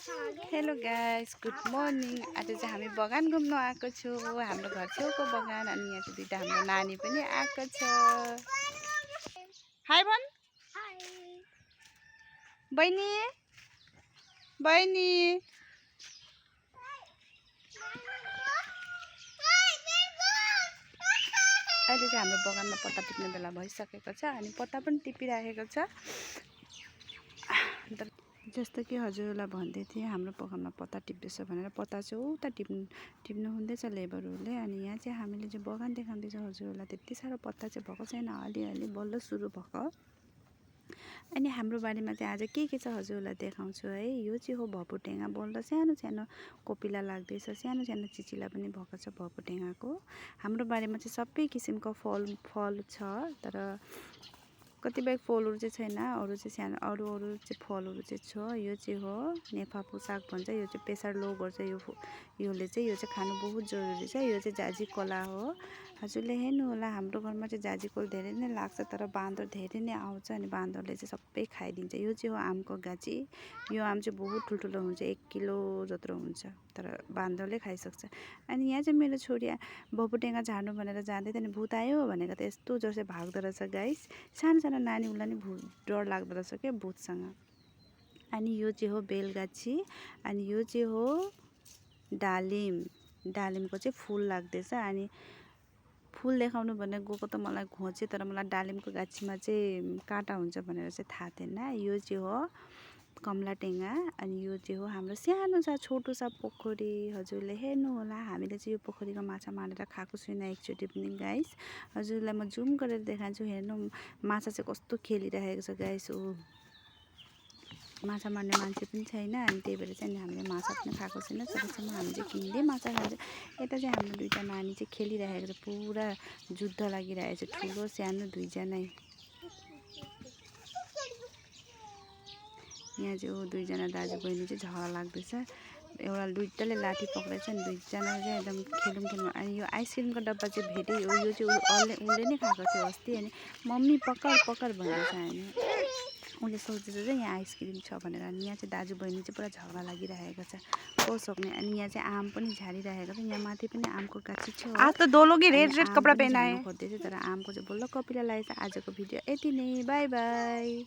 Hello guys, good morning. आज चाहिँ हामी बगान घुम्न आएको छु। हाम्रो घर छेउको बगान। अनि यहाँ चाहिँ दुईटा हाम्रो नानी पनि आएको छ। हाय भन। बहिनी बहिनी अहिले चाहिँ हाम्रो बगानमा पत्ता टिप्ने बेला भइसकेको छ अनि पत्ता पनि टिपिराखेको छ। जस्तो कि हजुरलाई भन्दै थिएँ हाम्रो बगानमा पत्ता टिप्दैछ भनेर। पत्ता चाहिँ उता टिप्नु हुँदैछ लेबरहरूले। अनि यहाँ चाहिँ हामीले चाहिँ बगान देखाउँदैछ हजुरहरूलाई। त्यति साह्रो पत्ता चाहिँ भएको छैन, अलिअलि बल्ल सुरु भएको। अनि हाम्रो बारीमा चाहिँ आज के छ हजुरहरूलाई देखाउँछु है। यो चाहिँ हो भकुटेङ्गा। बल्ल सानो सानो कोपिला लाग्दैछ, सानो सानो चिचिला पनि भएको छ भकुटेङ्गाको। हाम्रो बारीमा चाहिँ सबै किसिमको फल छ, तर कतिपय फलहरू चाहिँ छैन। अरू चाहिँ सानो अरू चाहिँ फलहरू चाहिँ छ। यो चाहिँ हो नेफाफु साग भन्छ। यो चाहिँ प्रेसर लो गर्छ। यो चाहिँ खानु बहुत जरुरी छ। यो चाहिँ जाजी कोला हो। हजुरले हेर्नु होला, हाम्रो घरमा चाहिँ जाजी कोल धेरै नै लाग्छ, तर बाँदर धेरै नै आउँछ अनि बाँदरले चाहिँ सबै खाइदिन्छ। यो चाहिँ हो आमको गाछी। यो आम चाहिँ बहुत ठुल्ठुलो हुन्छ, 1 किलो जत्रो हुन्छ, तर बाँदरले खाइसक्छ। अनि यहाँ चाहिँ मेरो छोरी भकुटेङ्गा झार्नु भनेर जाँदै थियो अनि भूत आयो भनेको त यस्तो जोरसे भाग्दो रहेछ गाइस। सानो सानो नानी उसलाई नि डर लाग्दो रहेछ क्या भूतसँग। अनि यो चाहिँ हो बेलगाछी। अनि यो चाहिँ हो डालिमको चाहिँ फुल लाग्दैछ। अनि फुल देखाउनु भनेर गएको त मलाई घोचे, तर मलाई डालिमको गाछीमा चाहिँ काँटा हुन्छ भनेर चाहिँ थाहा थिएन। यो चाहिँ हो कमलाटेङ्गा। अनि यो चाहिँ हो हाम्रो सानो सा छोटो सा पोखरी। हजुरले हेर्नु होला, हामीले चाहिँ यो पोखरीको माछा मारेर खाएको छुइनँ एकचोटि पनि गाइस। हजुरलाई म जुम गरेर देखान्छु। हेर्नु माछा चाहिँ कस्तो खेलिरहेको छ गाइस। माछा मार्ने मान्छे पनि छैन, अनि त्यही भएर चाहिँ हामीले माछा पनि खाएको छैन। सबैसँग हामी चाहिँ किन्दै माछा खान्छ। यता चाहिँ हाम्रो दुईटा नानी चाहिँ खेलिरहेको छ, पुरा जुद्ध लागिरहेको छ, ठुलो सानो दुईजनै। यहाँ चाहिँ दुईजना दाजु बहिनी चाहिँ झगडा लाग्दैछ। दुईटाले लाठी पक्रेछ अनि दुईजना चाहिँ एकदम खेलौँ। अनि यो आइसक्रिमको डब्बा चाहिँ भेट्यो। यो चाहिँ उसले नै खाएको थियो अस्ति। अनि मम्मी पकड भन्दैछ। अनि उसले सोच्दैछ चाहिँ यहाँ आइसक्रिम छ भनेर। अनि यहाँ चाहिँ दाजु बहिनी चाहिँ पुरा झगडा लागिरहेको छ, को सक्ने। अनि यहाँ चाहिँ आम पनि झारिरहेको छ। यहाँ माथि पनि आमको गाछी छ। आज त दोलोगी रेड कपडा पहनाए खोज्दैछ, तर आमको चाहिँ बल्ल कपिला लागेछ। आजको भिडियो यति नै, बाई बाई।